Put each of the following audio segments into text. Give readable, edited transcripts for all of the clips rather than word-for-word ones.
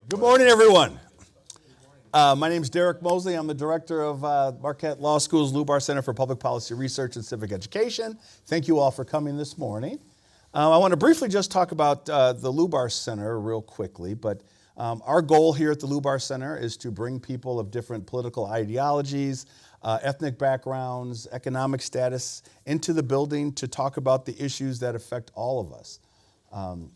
Good morning, everyone. My name is Derek Mosley. I'm the director of Marquette Law School's Lubar Center for Public Policy Research and Civic Education. Thank you all for coming this morning. I want to briefly just talk about the Lubar Center real quickly, but our goal here at the Lubar Center is to bring people of different political ideologies, ethnic backgrounds, economic status into the building to talk about the issues that affect all of us.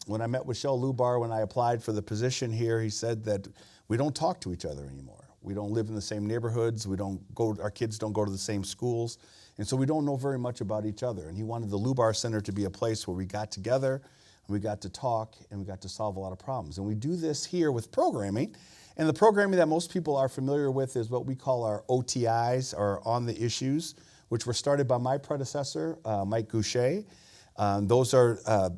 When I met with Shel Lubar when I applied for the position here, he said that we don't talk to each other anymore. We don't live in the same neighborhoods. Our kids don't go to the same schools. And so we don't know very much about each other. And he wanted the Lubar Center to be a place where we got together, and we got to talk, and we got to solve a lot of problems. And we do this here with programming. And the programming that most people are familiar with is what we call our OTIs, or On the Issues, which were started by my predecessor, Mike Goucher. Those are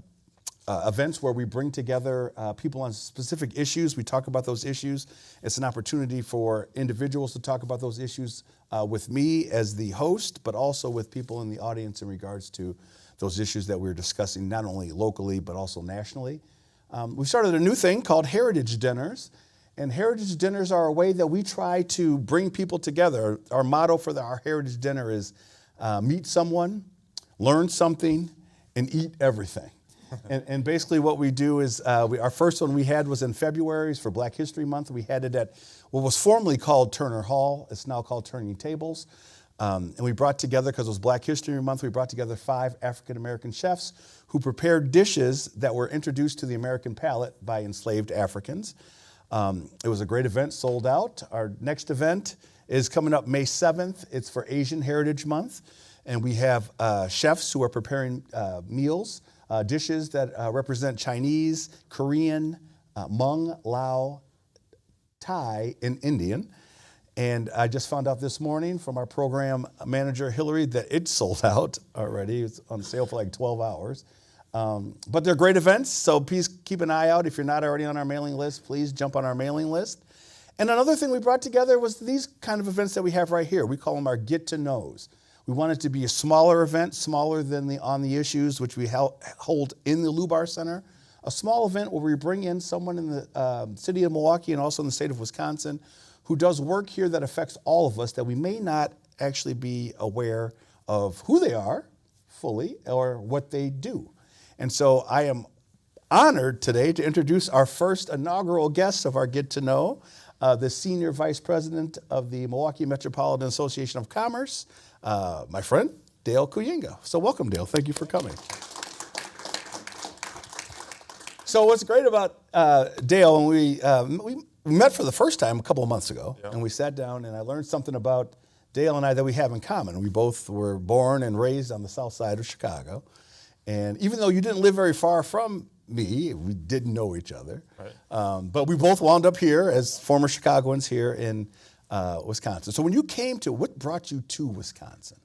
events where we bring together people on specific issues. We talk about those issues. It's an opportunity for individuals to talk about those issues with me as the host, but also with people in the audience in regards to those issues that we're discussing, not only locally, but also nationally. We started a new thing called Heritage Dinners. And Heritage Dinners are a way that we try to bring people together. Our motto for our Heritage Dinner is meet someone, learn something, and eat everything. And basically what we do is, our first one we had was in February for Black History Month. We had it at what was formerly called Turner Hall. It's now called Turning Tables. And we brought together, because it was Black History Month, we brought together 5 African-American chefs who prepared dishes that were introduced to the American palate by enslaved Africans. It was a great event, sold out. Our next event is coming up May 7th. It's for Asian Heritage Month. And we have chefs who are preparing meals, dishes that represent Chinese, Korean, Hmong, Lao, Thai, and Indian. And I just found out this morning from our program manager, Hillary, that it's sold out already. It's on sale for like 12 hours. But they're great events, so please keep an eye out. If you're not already on our mailing list, please jump on our mailing list. And another thing we brought together was these kind of events that we have right here. We call them our get-to-knows. We want it to be a smaller event, smaller than the On the Issues, which we hold in the Lubar Center. A small event where we bring in someone in the city of Milwaukee and also in the state of Wisconsin who does work here that affects all of us that we may not actually be aware of who they are fully or what they do. And so I am honored today to introduce our first inaugural guest of our Get to Know, the Senior Vice President of the Milwaukee Metropolitan Association of Commerce, my friend, Dale Kooyenga. So welcome, Dale. Thank you for coming. So what's great about Dale, when we met for the first time a couple of months ago, and we sat down and I learned something about Dale and I that we have in common. We both were born and raised on the south side of Chicago. And even though you didn't live very far from me, we didn't know each other. Right. But we both wound up here as former Chicagoans here in Wisconsin. So when you came to, what brought you to Wisconsin?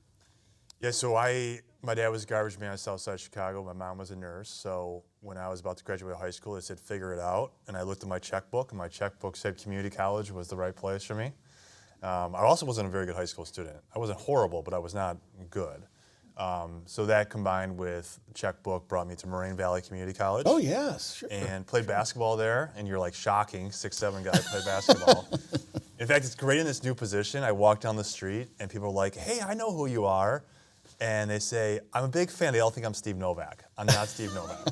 Yeah, so my dad was a garbage man on the south side of Chicago. My mom was a nurse. So when I was about to graduate high school, they said, figure it out. And I looked at my checkbook, and my checkbook said community college was the right place for me. I also wasn't a very good high school student. I wasn't horrible, but I was not good. So that combined with checkbook brought me to Moraine Valley Community College. Oh, yes, sure. And played basketball there, and you're like shocking, 6'7" guy play basketball. In fact, it's great in this new position. I walk down the street, and people are like, hey, I know who you are. And they say, I'm a big fan. They all think I'm Steve Novak. I'm not Steve Novak.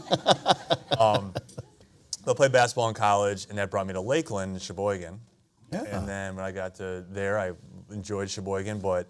But I played basketball in college, and that brought me to Lakeland in Sheboygan. Yeah. And then when I got to there, I enjoyed Sheboygan, but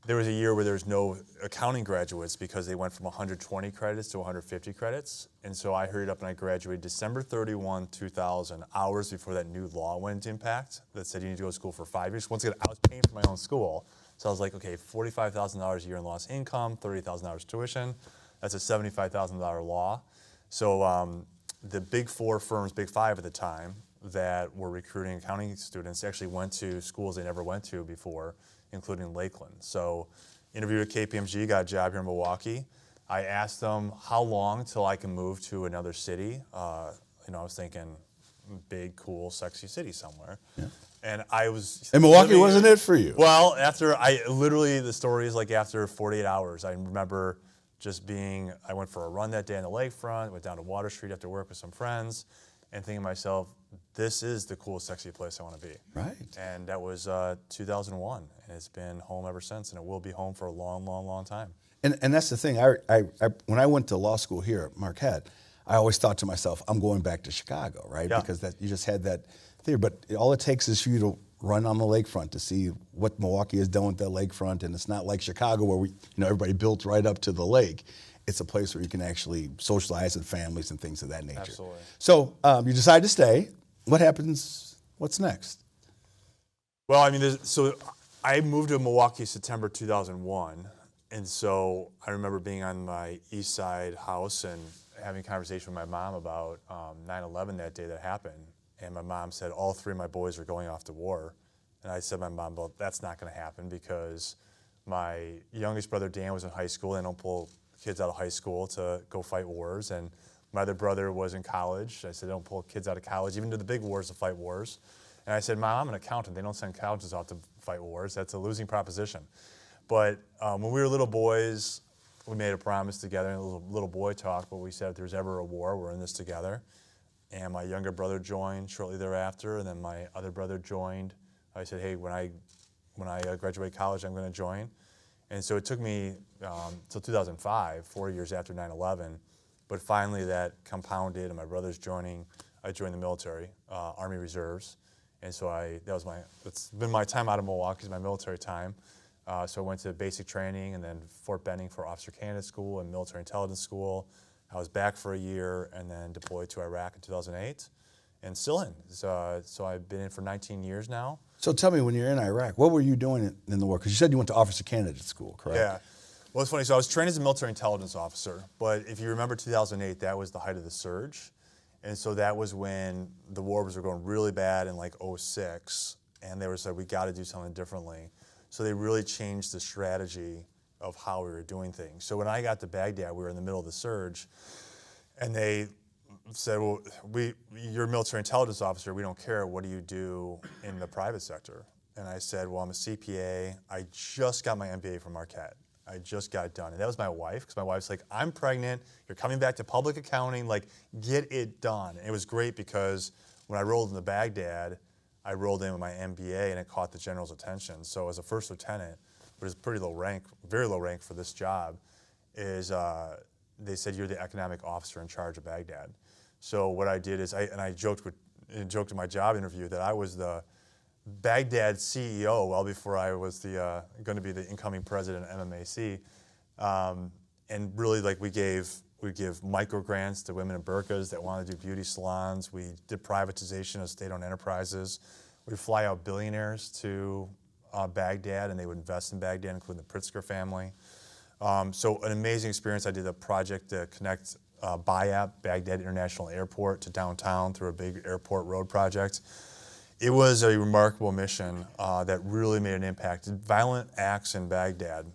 there was a year where there was no accounting graduates because they went from 120 credits to 150 credits. And so I hurried up and I graduated December 31, 2000, hours before that new law went into impact that said you need to go to school for 5 years. Once again, I was paying for my own school. So I was like, okay, $45,000 a year in lost income, $30,000 tuition. That's a $75,000 law. So the big 4 firms, big 5 at the time, that were recruiting accounting students actually went to schools they never went to before, including Lakeland. So interviewed at KPMG, got a job here in Milwaukee. I asked them how long till I can move to another city. I was thinking big, cool, sexy city somewhere. Yeah. And I was... And Milwaukee wasn't it for you? Well, the story is like after 48 hours, I remember just I went for a run that day on the lakefront, went down to Water Street after work with some friends, and thinking to myself, this is the cool, sexy place I want to be. Right. And that was 2001, and it's been home ever since, and it will be home for a long, long, long time. And that's the thing. When I went to law school here at Marquette, I always thought to myself, I'm going back to Chicago, right? Yeah. Because you just had that theory. But all it takes is for you to run on the lakefront to see what Milwaukee has done with that lakefront. And it's not like Chicago where everybody built right up to the lake. It's a place where you can actually socialize with families and things of that nature. Absolutely. So you decide to stay. What happens? What's next? Well, I mean, so I moved to Milwaukee September 2001. And so I remember being on my east side house and having a conversation with my mom about 9/11 that day that happened. And my mom said, all three of my boys are going off to war. And I said to my mom, well, that's not going to happen because my youngest brother, Dan, was in high school. They don't pull kids out of high school to go fight wars. And my other brother was in college. I said, they don't pull kids out of college, even to the big wars, to fight wars. And I said, Mom, I'm an accountant. They don't send accountants out to fight wars. That's a losing proposition. But when we were little boys, we made a promise together, in a little boy talk, but we said if there's ever a war, we're in this together. And my younger brother joined shortly thereafter, and then my other brother joined. I said, hey, when I graduate college, I'm going to join. And so it took me till 2005, 4 years after 9/11, but finally that compounded, and my brother's joining. I joined the military, Army Reserves, and so it's been my time out of Milwaukee, my military time. So I went to basic training and then Fort Benning for officer candidate school and military intelligence school. I was back for a year and then deployed to Iraq in 2008 and still in. So I've been in for 19 years now. So tell me, when you're in Iraq, what were you doing in the war? Because you said you went to officer candidate school, correct? Yeah. Well, it's funny. So I was trained as a military intelligence officer, but if you remember 2008, that was the height of the surge. And so that was when the war was going really bad in like 2006, and they were saying, we got to do something differently. So they really changed the strategy of how we were doing things. So when I got to Baghdad, we were in the middle of the surge, and they said, well, you're a military intelligence officer, we don't care, what do you do in the private sector? And I said, well, I'm a CPA, I just got my MBA from Marquette. I just got it done. And that was my wife, because my wife's like, I'm pregnant, you're coming back to public accounting, like, get it done. And it was great because when I rolled into Baghdad, I rolled in with my MBA and it caught the general's attention. So as a first lieutenant, which is pretty low rank, very low rank for this job, they said you're the economic officer in charge of Baghdad. So what I did is, I joked in my job interview that I was the Baghdad CEO well before I was going to be the incoming president of MMAC. And really, like, we give micro grants to women in burqas that want to do beauty salons. We did privatization of state-owned enterprises. We fly out billionaires to Baghdad, and they would invest in Baghdad, including the Pritzker family. So an amazing experience. I did a project to connect Bayat, Baghdad International Airport, to downtown through a big airport road project. It was a remarkable mission that really made an impact. Violent acts in Baghdad,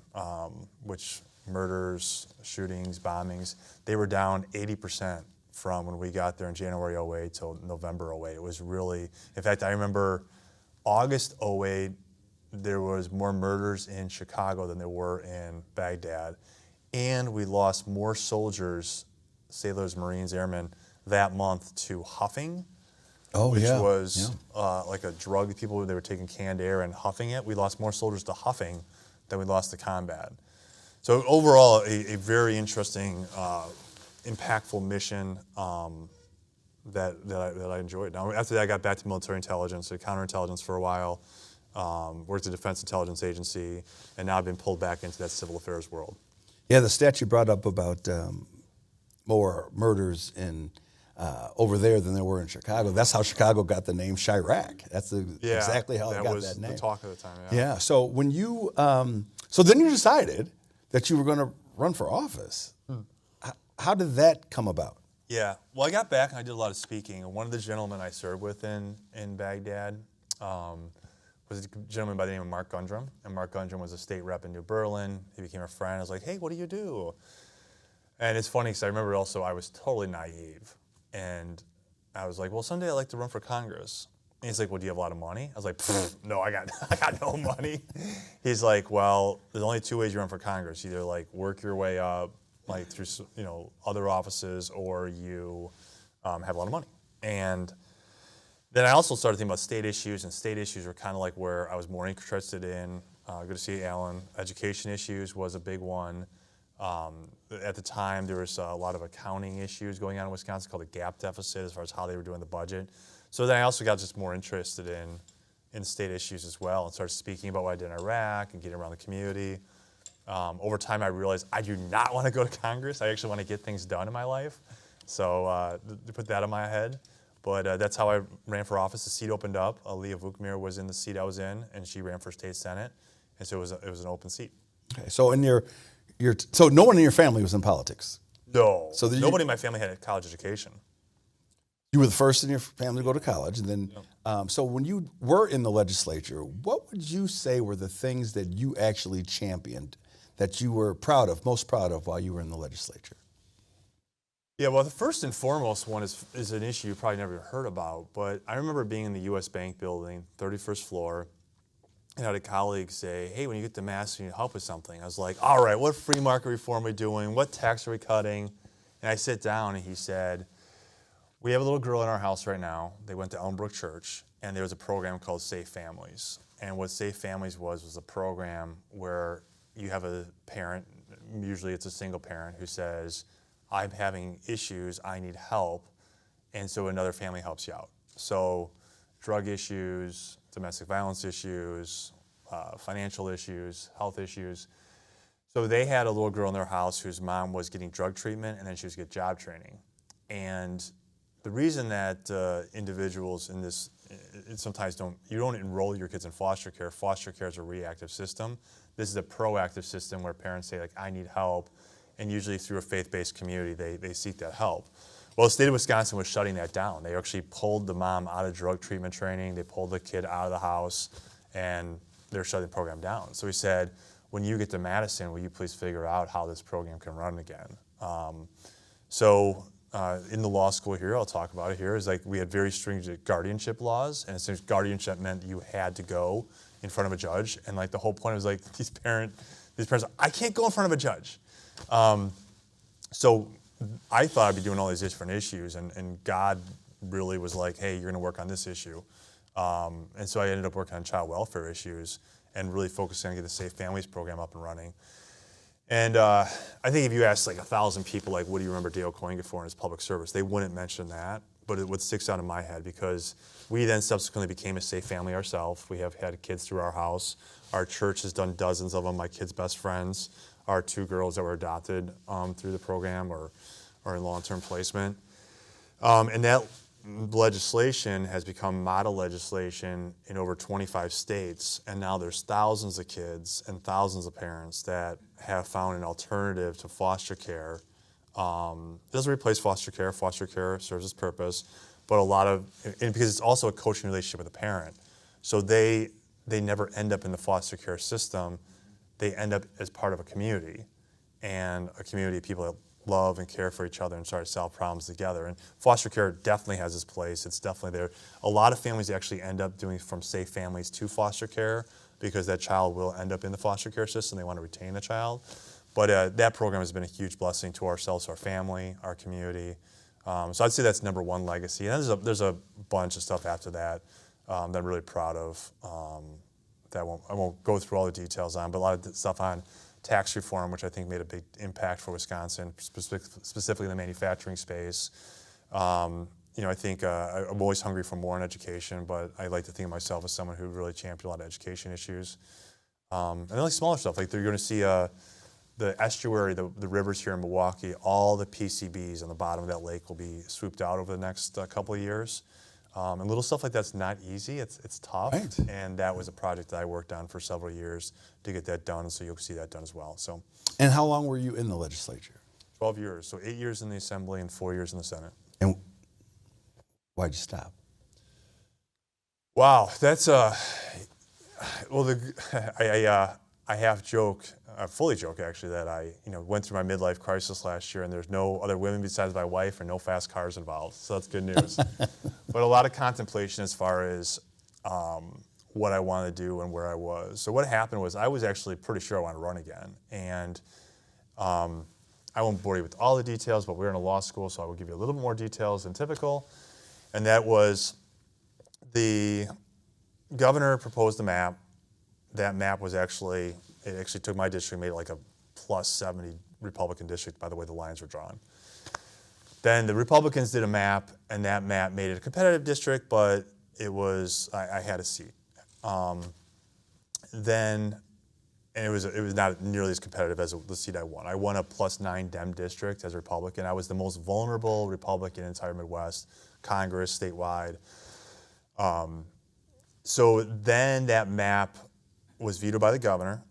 which murders, shootings, bombings, they were down 80% from when we got there in January 2008 till November 2008. It was really, in fact, I remember August 2008, there was more murders in Chicago than there were in Baghdad. And we lost more soldiers, sailors, Marines, airmen, that month to huffing, which was like a drug. People, they were taking canned air and huffing it. We lost more soldiers to huffing than we lost to combat. So overall, a very interesting, impactful mission that I enjoyed. Now, after that, I got back to military intelligence, did counterintelligence for a while, worked at the Defense Intelligence Agency, and now I've been pulled back into that civil affairs world. Yeah, the stat you brought up about more murders in over there than there were in Chicago. That's how Chicago got the name Chirac. That's exactly how it got that name. That was the talk of the time. Yeah. So when you, so then you decided that you were going to run for office. How did that come about? Yeah. Well, I got back and I did a lot of speaking. And one of the gentlemen I served with in Baghdad was a gentleman by the name of Mark Gundrum. And Mark Gundrum was a state rep in New Berlin. He became a friend. I was like, hey, what do you do? And it's funny because I remember also I was totally naive. And I was like, well, someday I'd like to run for Congress. And he's like, well, do you have a lot of money? I was like, no, I got no money. He's like, well, there's only two ways you run for Congress. Either like work your way up, like through other offices, or you have a lot of money. And Then I also started thinking about state issues, and state issues were kind of like where I was more interested in. Good to see you, Alan. Education issues was a big one. At the time, there was a lot of accounting issues going on in Wisconsin called the gap deficit as far as how they were doing the budget. So then I also got just more interested in state issues as well and started speaking about what I did in Iraq and getting around the community. Over time, I realized I do not want to go to Congress. I actually want to get things done in my life. So to put that in my head. But that's how I ran for office. The seat opened up. Leah Vukmir was in the seat I was in, and she ran for state senate. And so it was an open seat. Okay, so so no one in your family was in politics? No. So nobody in my family had a college education. You were the first in your family to go to college, and then so when you were in the legislature, what would you say were the things that you actually championed, that you were most proud of while you were in the legislature? Yeah, well, the first and foremost one is an issue you probably never heard about, but I remember being in the U.S. Bank building, 31st floor, and I had a colleague say, hey, when you get to Mass, you need help with something. I was like, all right, what free market reform are we doing? What tax are we cutting? And I sit down, and he said, we have a little girl in our house right now. They went to Elmbrook Church, and there was a program called Safe Families. And what Safe Families was a program where you have a parent, usually it's a single parent, who says, I'm having issues, I need help, and so another family helps you out. So drug issues, domestic violence issues, financial issues, health issues. So they had a little girl in their house whose mom was getting drug treatment, and then she was getting job training. And the reason that individuals in this sometimes you don't enroll your kids in foster care. Foster care is a reactive system. This is a proactive system where parents say, like, I need help. And usually through a faith-based community, they seek that help. Well, the state of Wisconsin was shutting that down. They actually pulled the mom out of drug treatment training. They pulled the kid out of the house, and they're shutting the program down. So we said, when you get to Madison, will you please figure out how this program can run again? In the law school here, I'll talk about it here, is like we had very stringent guardianship laws, and essentially guardianship meant you had to go in front of a judge. And like the whole point was like these parents, I can't go in front of a judge. So I thought I'd be doing all these different issues, and God really was like, hey, you're going to work on this issue. And so I ended up working on child welfare issues and really focusing on getting the Safe Families program up and running. And I think if you asked like 1,000 people, like, what do you remember Dale Kooyenga for in his public service, they wouldn't mention that, but it would stick out in my head because we then subsequently became a safe family ourselves. We have had kids through our house. Our church has done dozens of them, my kids' best friends. Our 2 girls that were adopted through the program or in long-term placement. And that legislation has become model legislation in over 25 states, and now there's thousands of kids and thousands of parents that have found an alternative to foster care. It doesn't replace foster care. Foster care serves its purpose, but and because it's also a coaching relationship with a parent. So they never end up in the foster care system. They end up as part of a community, and a community of people that love and care for each other and start to solve problems together. And foster care definitely has its place. It's definitely there. A lot of families actually end up doing from safe families to foster care because that child will end up in the foster care system. They want to retain the child. But that program has been a huge blessing to ourselves, our family, our community. So I'd say that's number one legacy. And there's a bunch of stuff after that that I'm really proud of. I won't go through all the details on, but a lot of the stuff on tax reform, which I think made a big impact for Wisconsin, specifically in the manufacturing space. I think I'm always hungry for more in education, but I like to think of myself as someone who really championed a lot of education issues. And then like smaller stuff, like you're going to see the estuary, the rivers here in Milwaukee, all the PCBs on the bottom of that lake will be swooped out over the next couple of years. And little stuff like that's not easy. It's tough. Right. And that was a project that I worked on for several years to get that done. So you'll see that done as well. So. And how long were you in the legislature? 12 years. So 8 years in the Assembly and 4 years in the Senate. And why'd you stop? Wow, that's I fully joke actually that I went through my midlife crisis last year, and there's no other women besides my wife and no fast cars involved. So that's good news. But a lot of contemplation as far as what I wanted to do and where I was. So what happened was I was actually pretty sure I wanted to run again, and I won't bore you with all the details, but we were in a law school, so I will give you a little bit more details than typical. And that was the governor proposed a map. That map was actually took my district and made it like a plus 70 Republican district by the way the lines were drawn. Then the Republicans did a map, and that map made it a competitive district, but it was, I had a seat. And it was not nearly as competitive as the seat I won. I won a +9 Dem district as a Republican. I was the most vulnerable Republican in the entire Midwest, Congress, statewide. So then that map was vetoed by the governor,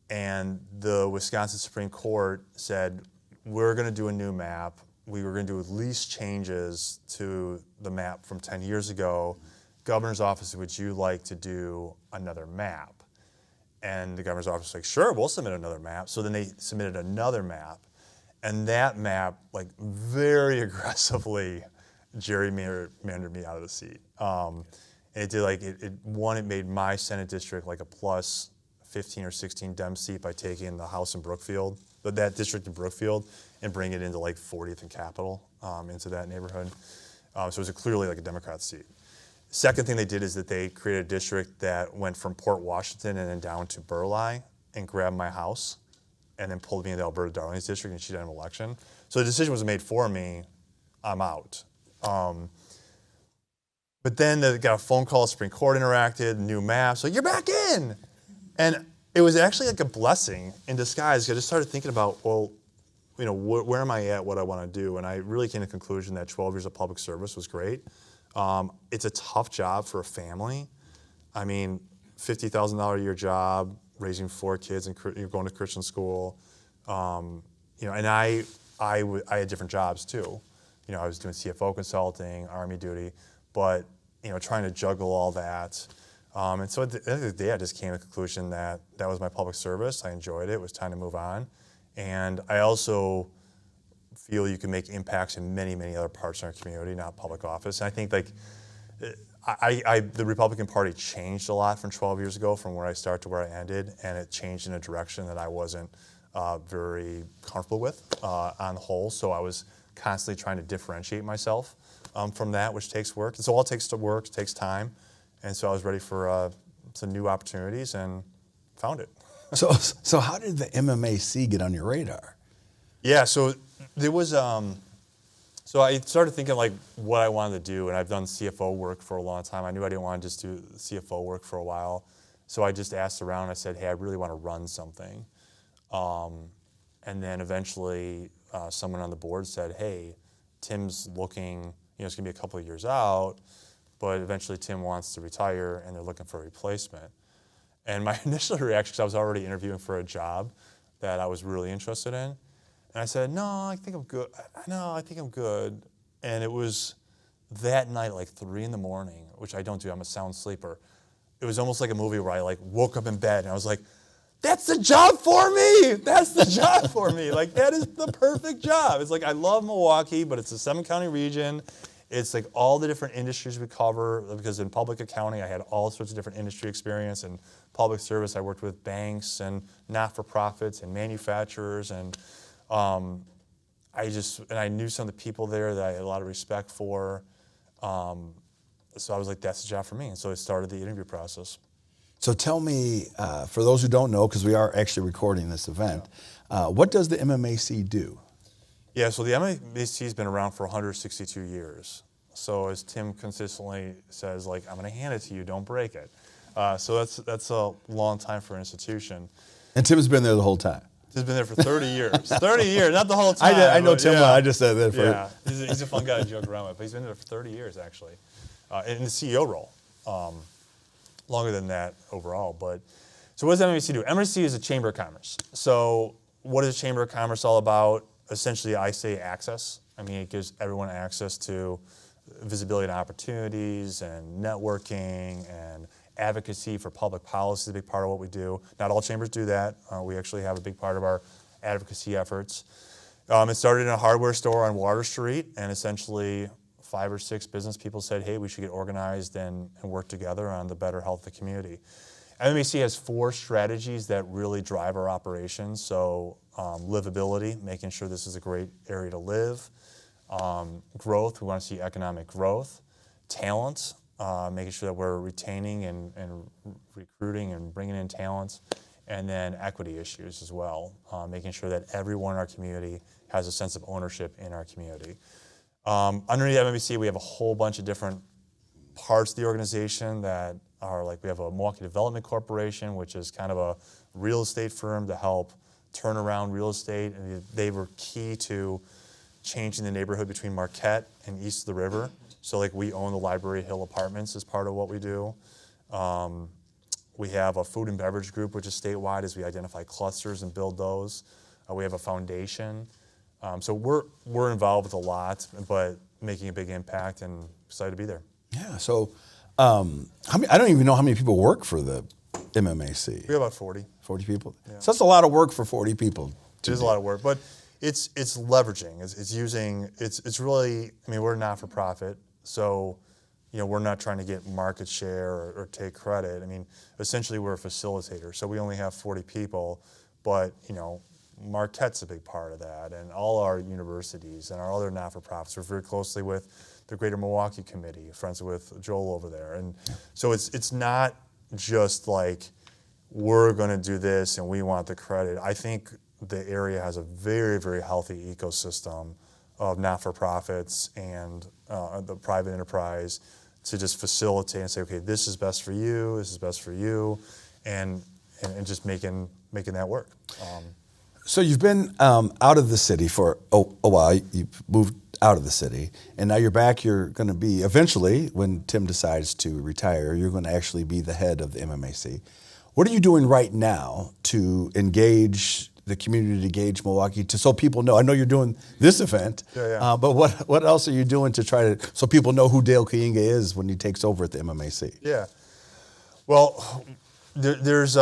and the Wisconsin Supreme Court said, we're going to do a new map. We were going to do at least changes to the map from 10 years ago. Governor's office, would you like to do another map? And the governor's office was like, sure, we'll submit another map. So then they submitted another map. And that map, like, very aggressively gerrymandered me out of the seat. It did, like, it made my Senate district like a plus 15 or 16 Dem seat by taking the house in Brookfield, that district in Brookfield, and bringing it into like 40th and Capitol, into that neighborhood. So it was clearly like a Democrat seat. Second thing they did is that they created a district that went from Port Washington and then down to Burleigh and grabbed my house and then pulled me into Alberta Darling's district and cheated an election. So the decision was made for me, I'm out. But then they got a phone call, Supreme Court interacted, new map, so you're back in. And it was actually like a blessing in disguise. I just started thinking about, well, you know, where am I at, what I want to do? And I really came to the conclusion that 12 years of public service was great. It's a tough job for a family. I mean, $50,000 a year job, raising 4 kids and going to Christian school. You know, and I had different jobs too. You know, I was doing CFO consulting, Army duty, but you know, trying to juggle all that. And so at the end of the day, I just came to the conclusion that that was my public service. I enjoyed it. It was time to move on. And I also feel you can make impacts in many, many other parts of our community, not public office. And I think like the Republican Party changed a lot from 12 years ago, from where I started to where I ended, and it changed in a direction that I wasn't very comfortable with on the whole. So I was constantly trying to differentiate myself from that, which takes work. It's all takes to work, it takes time. And so I was ready for some new opportunities and found it. So how did the MMAC get on your radar? Yeah, so there was, so I started thinking like what I wanted to do, and I've done CFO work for a long time. I knew I didn't want to just do CFO work for a while. So I just asked around, I said, hey, I really want to run something. And then eventually someone on the board said, hey, Tim's looking, you know, it's gonna be a couple of years out, but eventually Tim wants to retire and they're looking for a replacement. And my initial reaction, because I was already interviewing for a job that I was really interested in, and I said, no, I think I'm good. No, I think I'm good. And it was that night, like 3 in the morning, which I don't do, I'm a sound sleeper. It was almost like a movie where I like woke up in bed and I was like, that's the job for me. That's the job for me. Like, that is the perfect job. It's like, I love Milwaukee, but it's a 7-county region. It's like all the different industries we cover, because in public accounting, I had all sorts of different industry experience. And public service, I worked with banks and not-for-profits and manufacturers. And I knew some of the people there that I had a lot of respect for. So I was like, that's the job for me. And so I started the interview process. So tell me, for those who don't know, because we are actually recording this event, what does the MMAC do? Yeah, so the MMAC has been around for 162 years. So as Tim consistently says, like, I'm going to hand it to you, don't break it. So that's a long time for an institution. And Tim's been there the whole time. He's been there for 30 years. 30 years, not the whole time. I know Tim well. I just said that for yeah, he's a fun guy to joke around with, but he's been there for 30 years, actually, in the CEO role. Longer than that overall. But so what does MMAC do? MMAC is a chamber of commerce. So what is a chamber of commerce all about? Essentially, I say access. I mean, it gives everyone access to visibility and opportunities and networking and advocacy for public policy is a big part of what we do. Not all chambers do that. We actually have a big part of our advocacy efforts. It started in a hardware store on Water Street, and essentially 5 or 6 business people said, hey, we should get organized and work together on the better health of the community. MMAC has 4 strategies that really drive our operations. So livability, making sure this is a great area to live. Growth, we want to see economic growth. Talent, making sure that we're retaining and recruiting and bringing in talents, and then equity issues as well, making sure that everyone in our community has a sense of ownership in our community. Underneath MMAC, we have a whole bunch of different parts of the organization that are like, we have a Milwaukee Development Corporation, which is kind of a real estate firm to help turn around real estate, and they were key to changing the neighborhood between Marquette and east of the river. So like, we own the Library Hill Apartments as part of what we do. We have a food and beverage group, which is statewide, as we identify clusters and build those. We have a foundation. So we're involved with a lot, but making a big impact, and excited to be there. Yeah. So, how many? I don't even know how many people work for the MMAC. We have about 40. 40 people. Yeah. So that's a lot of work for 40 people. It is a lot of work, but it's leveraging. It's really. I mean, we're not for profit, so we're not trying to get market share or take credit. I mean, essentially, we're a facilitator. So we only have 40 people, but Marquette's a big part of that, and all our universities and our other not-for-profits. We're very closely with the Greater Milwaukee Committee, friends with Joel over there, and so it's not just like we're going to do this and we want the credit. I think the area has a very, very healthy ecosystem of not-for-profits and the private enterprise to just facilitate and say, okay, this is best for you, this is best for you, and just making that work. So you've been out of the city for a while. You've moved out of the city, and now you're back. You're going to be, eventually, when Tim decides to retire, you're going to actually be the head of the MMAC. What are you doing right now to engage the community, to engage Milwaukee, so people know? I know you're doing this event, but what else are you doing to try to, so people know who Dale Kooyenga is when he takes over at the MMAC? Yeah. Well, there's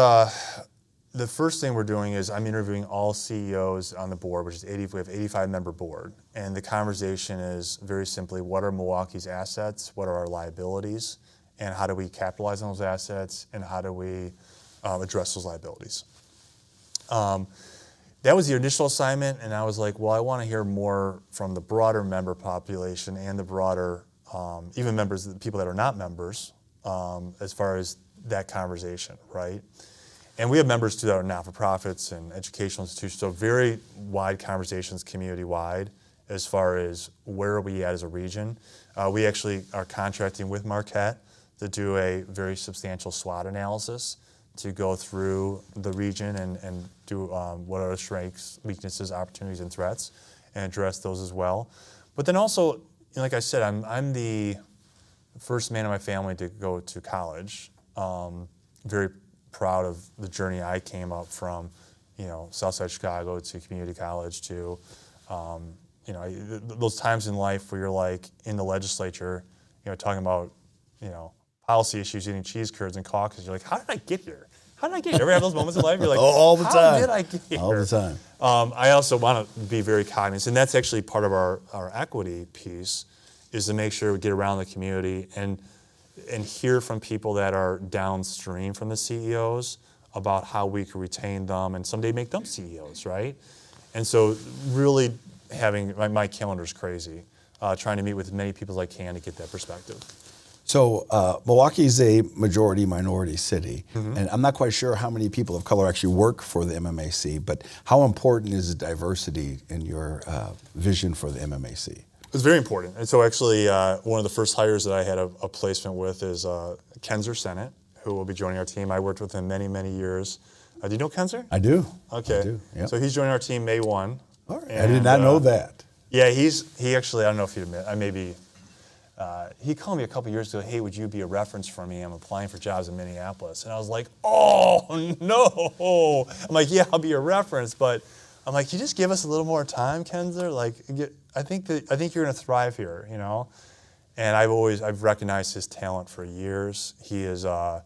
the first thing we're doing is I'm interviewing all CEOs on the board, which is we have 85-member board. And the conversation is very simply, what are Milwaukee's assets? What are our liabilities? And how do we capitalize on those assets? And how do we address those liabilities? That was the initial assignment, and I was like, well, I want to hear more from the broader member population and the broader, even members, the people that are not members, as far as that conversation, right? And we have members too that are not-for-profits and educational institutions, so very wide conversations community-wide as far as where are we at as a region. We actually are contracting with Marquette to do a very substantial SWOT analysis to go through the region and do what are the strengths, weaknesses, opportunities, and threats, and address those as well. But then also, like I said, I'm the first man in my family to go to college. Very proud of the journey I came up from, Southside Chicago to community college to, those times in life where you're like in the legislature, talking about, policy issues, eating cheese curds and caucus. You're like, how did I get here? How did I get here? Ever have those moments in life? You're like, all the time. How did I get here? All the time. I also want to be very cognizant, and that's actually part of our equity piece, is to make sure we get around the community and hear from people that are downstream from the CEOs about how we can retain them and someday make them CEOs, right? And so really having, my calendar's crazy, trying to meet with as many people as I can to get that perspective. So Milwaukee is a majority-minority city, and I'm not quite sure how many people of color actually work for the MMAC, but how important is diversity in your vision for the MMAC? It's very important. And so actually one of the first hires that I had a placement with is Kenzer Sennett, who will be joining our team. I worked with him many, many years. Do you know Kenzer? I do. Okay. I do, yep. So he's joining our team May 1. All right. I did not know that. Yeah, he actually, I don't know if you'd admit, he called me a couple years ago, hey, would you be a reference for me? I'm applying for jobs in Minneapolis. And I was like, oh, no. I'm like, yeah, I'll be a reference. But I'm like, you just give us a little more time, Kenzer? Like, I think you're going to thrive here, And I've recognized his talent for years. He is a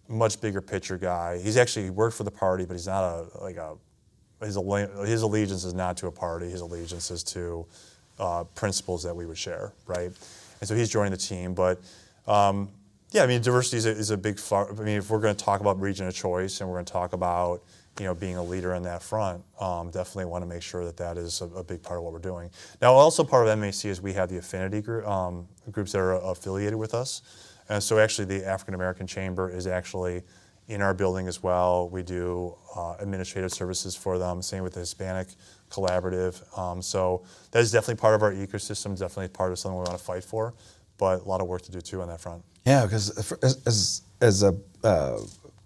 much bigger picture guy. He worked for the party, but he's not his allegiance is not to a party. His allegiance is to principles that we would share, right? And so he's joining the team. But diversity is a big. If we're going to talk about region of choice and we're going to talk about being a leader in that front, definitely want to make sure that that is a big part of what we're doing. Now, also part of MMAC is we have the affinity groups that are affiliated with us. And so actually the African American Chamber is actually in our building as well. We do administrative services for them, same with the Hispanic Collaborative. So that is definitely part of our ecosystem, definitely part of something we want to fight for, but a lot of work to do too on that front. Yeah, because as a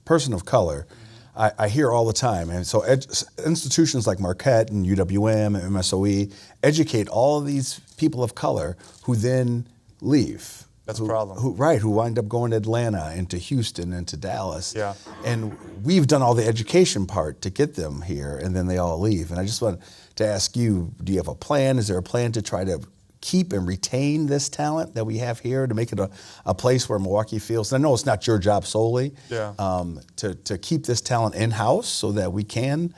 person of color, I hear all the time, and so institutions like Marquette and UWM and MSOE educate all of these people of color who then leave. That's a problem. Who wind up going to Atlanta and to Houston and to Dallas. Yeah. And we've done all the education part to get them here, and then they all leave. And I just want to ask you, do you have a plan? Is there a plan to try to keep and retain this talent that we have here, to make it a place where Milwaukee feels, and I know it's not your job solely, to keep this talent in-house so that we can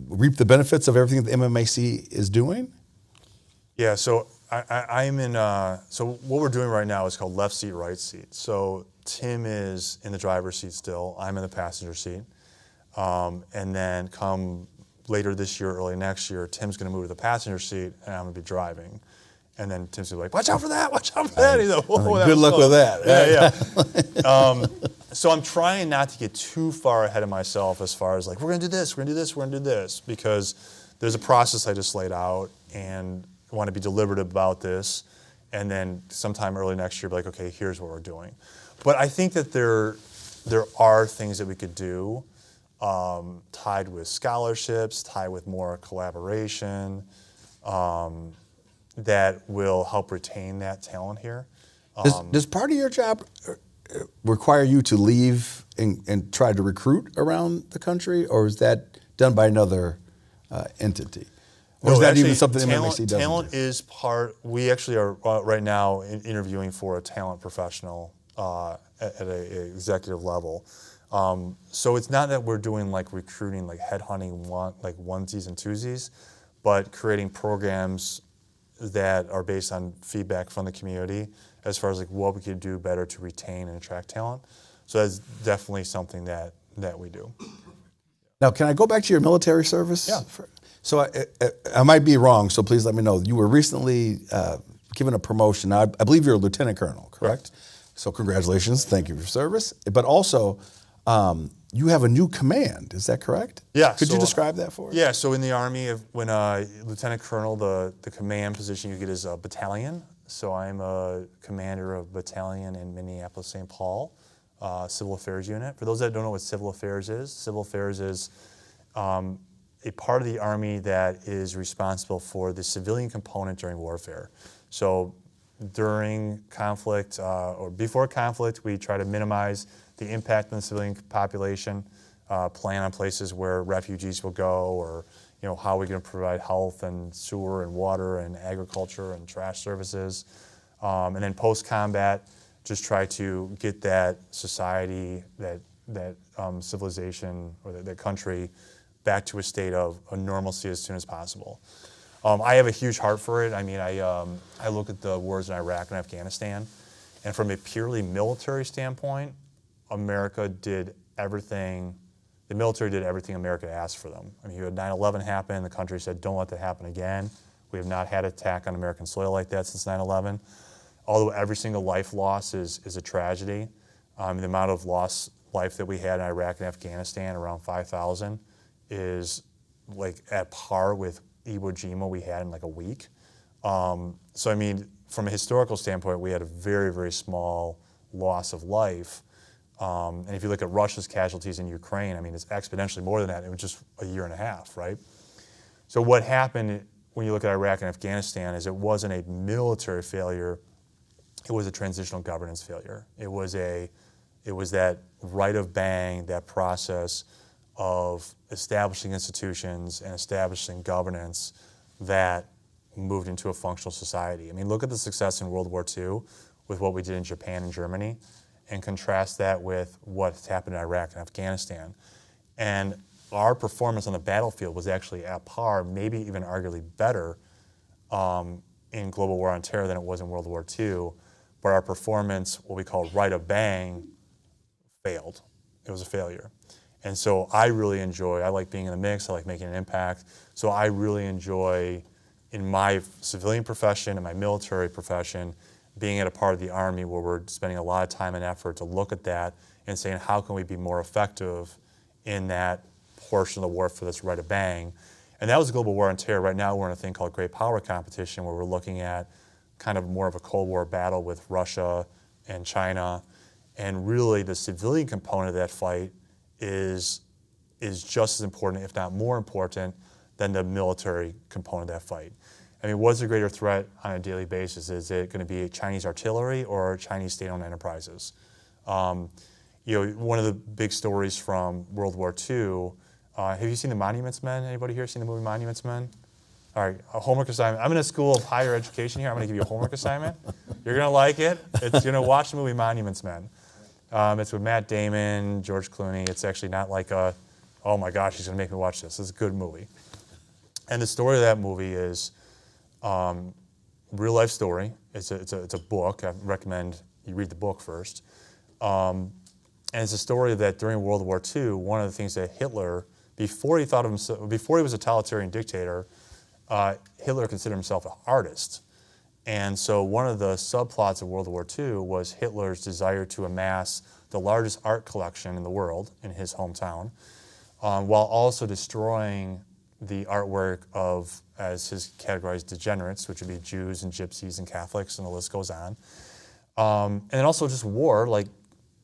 reap the benefits of everything that the MMAC is doing? Yeah, so I'm in, so what we're doing right now is called left seat, right seat. So Tim is in the driver's seat still, I'm in the passenger seat. And then come later this year, early next year, Tim's gonna move to the passenger seat and I'm gonna be driving. And then Tim's gonna be like, watch out for that, watch out for that. He's like, whoa, good luck with that. Yeah. So I'm trying not to get too far ahead of myself as far as like, we're gonna do this, we're gonna do this, we're gonna do this, because there's a process I just laid out and I want to be deliberative about this. And then sometime early next year, be like, okay, here's what we're doing. But I think that there are things that we could do tied with scholarships, tied with more collaboration, that will help retain that talent here. Does part of your job require you to leave and try to recruit around the country, or is that done by another entity? Or is that actually, even something MMAC does? Talent is part. We actually are right now interviewing for a talent professional at an executive level. So it's not that we're doing like recruiting, like headhunting, like onesies and twosies, but creating programs that are based on feedback from the community as far as like what we could do better to retain and attract talent. So that's definitely something that we do. Now, can I go back to your military service? Yeah. So I might be wrong, so please let me know. You were recently given a promotion. Now, I believe you're a lieutenant colonel, correct? So congratulations, thank you for your service. But also, you have a new command, is that correct? Yeah. Could you describe that for us? Yeah, so in the Army, when lieutenant colonel, the command position you get is a battalion. So I'm a commander of battalion in Minneapolis, St. Paul, Civil Affairs Unit. For those that don't know what Civil Affairs is a part of the Army that is responsible for the civilian component during warfare. So during conflict or before conflict, we try to minimize the impact on the civilian population, plan on places where refugees will go, or how we're going to provide health and sewer and water and agriculture and trash services. And then post-combat, just try to get that society, that civilization, or that country back to a state of a normalcy as soon as possible. I have a huge heart for it. I mean, I look at the wars in Iraq and Afghanistan, and from a purely military standpoint, America did everything, the military did everything America asked for them. I mean, you had 9/11 happen, the country said, don't let that happen again. We have not had an attack on American soil like that since 9/11. Although every single life loss is a tragedy. The amount of lost life that we had in Iraq and Afghanistan, around 5,000, is like at par with Iwo Jima we had in like a week. So I mean, from a historical standpoint, we had a very, very small loss of life. And if you look at Russia's casualties in Ukraine, I mean, it's exponentially more than that. It was just a year and a half, right? So what happened when you look at Iraq and Afghanistan is it wasn't a military failure, it was a transitional governance failure. It was that right of bang, that process of establishing institutions and establishing governance that moved into a functional society. I mean, look at the success in World War II with what we did in Japan and Germany, and contrast that with what's happened in Iraq and Afghanistan. And our performance on the battlefield was actually at par, maybe even arguably better in Global War on Terror than it was in World War II. But our performance, what we call right of bang, failed. It was a failure. And so I really enjoy, I like being in the mix, I like making an impact. So I really enjoy, in my civilian profession and my military profession, being at a part of the Army where we're spending a lot of time and effort to look at that and saying, how can we be more effective in that portion of the warfare that's right of bang. And that was a global war on terror. Right now we're in a thing called Great Power Competition where we're looking at kind of more of a Cold War battle with Russia and China. And really the civilian component of that fight is just as important, if not more important, than the military component of that fight. I mean, what's the greater threat on a daily basis? Is it going to be Chinese artillery or Chinese state-owned enterprises? One of the big stories from World War II, have you seen The Monuments Men? Anybody here seen the movie Monuments Men? All right, a homework assignment. I'm in a school of higher education here. I'm going to give you a homework assignment. You're going to like it. You're going to watch the movie Monuments Men. It's with Matt Damon, George Clooney. It's actually not like oh my gosh, he's going to make me watch this. It's a good movie. And the story of that movie is real life story. It's a book. I recommend you read the book first. And it's a story that during World War II, one of the things that Hitler, before he was a totalitarian dictator, Hitler considered himself an artist. And so one of the subplots of World War II was Hitler's desire to amass the largest art collection in the world in his hometown, while also destroying the artwork of, as his categorized, degenerates, which would be Jews and Gypsies and Catholics, and the list goes on. And then also just war, like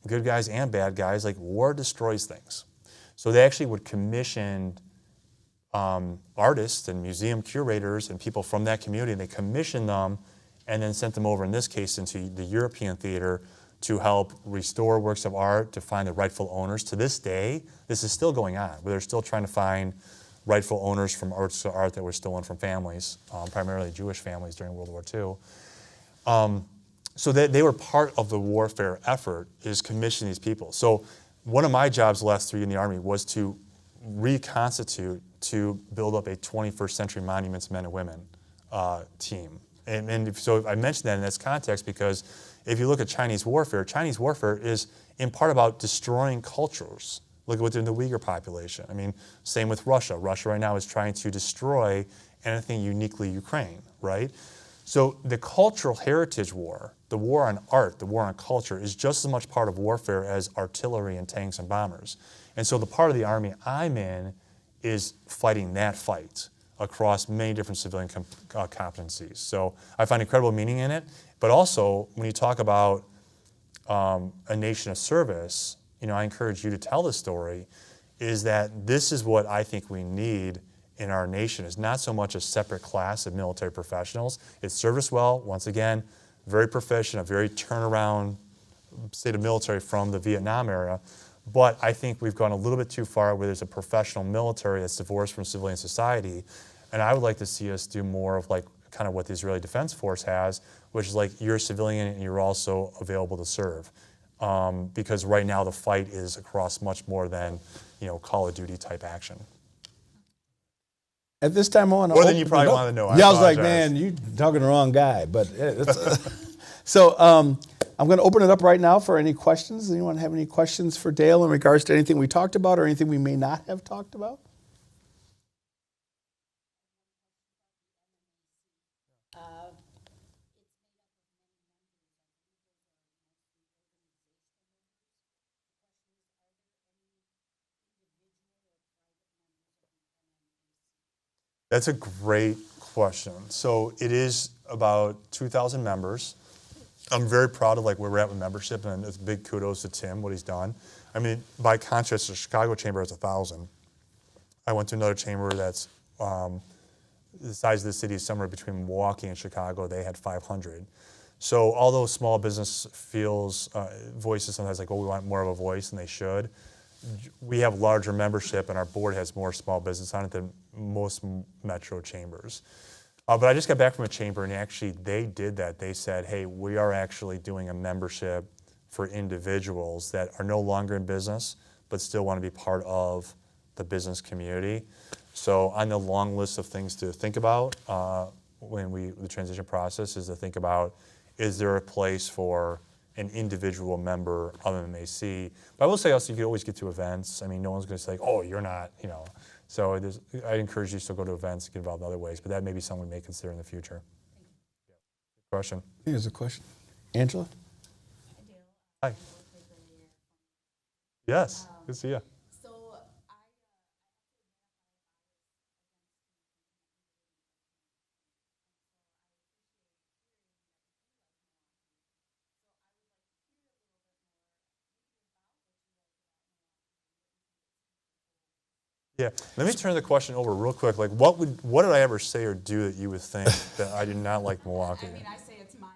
good guys and bad guys, like war destroys things. So they actually would commission artists and museum curators and people from that community, and they commissioned them and then sent them over, in this case, into the European theater to help restore works of art, to find the rightful owners. To this day, this is still going on, where they're still trying to find rightful owners from works of art that were stolen from families, primarily Jewish families during World War II. So they were part of the warfare effort, is commissioning these people. So one of my jobs the last 3 in the Army was to reconstitute, to build up a 21st century Monuments Men and Women team. And so I mentioned that in this context because if you look at Chinese warfare is in part about destroying cultures. Look at within the Uyghur population. I mean, same with Russia. Russia right now is trying to destroy anything uniquely Ukraine, right? So the cultural heritage war, the war on art, the war on culture, is just as much part of warfare as artillery and tanks and bombers. And so the part of the Army I'm in is fighting that fight across many different civilian competencies. So I find incredible meaning in it. But also, when you talk about a nation of service, I encourage you to tell the story, is that this is what I think we need in our nation. It's not so much a separate class of military professionals. It's service well, once again, very proficient, a very turnaround state of military from the Vietnam era. But I think we've gone a little bit too far where there's a professional military that's divorced from civilian society. And I would like to see us do more of like kind of what the Israeli Defense Force has, which is like you're a civilian and you're also available to serve. Because right now the fight is across much more than, Call of Duty type action. At this time, I want to more than you probably want to know. I was like, man, you're talking to the wrong guy. But so I'm going to open it up right now for any questions. Anyone have any questions for Dale in regards to anything we talked about or anything we may not have talked about? That's a great question. So it is about 2,000 members. I'm very proud of where we're at with membership, and it's big kudos to Tim, what he's done. I mean, by contrast, the Chicago Chamber has 1,000. I went to another chamber that's the size of the city is somewhere between Milwaukee and Chicago. They had 500. So although small business feels, voices sometimes like, oh, we want more of a voice, and they should, we have larger membership, and our board has more small business on it than most metro chambers. But I just got back from a chamber, and actually they did that. They said, hey, we are actually doing a membership for individuals that are no longer in business, but still want to be part of the business community. So on the long list of things to think about when the transition process is to think about, is there a place for an individual member of MMAC. But I will say also, you can always get to events. I mean, no one's going to say, oh, you're not, you know. So I encourage you to still go to events and get involved in other ways, but that may be something we may consider in the future. Question? Here's a question. Angela? Hi. Yes, good to see you. Yeah, let me turn the question over real quick. Like, what did I ever say or do that you would think that I do not like Milwaukee? I mean, I say it's my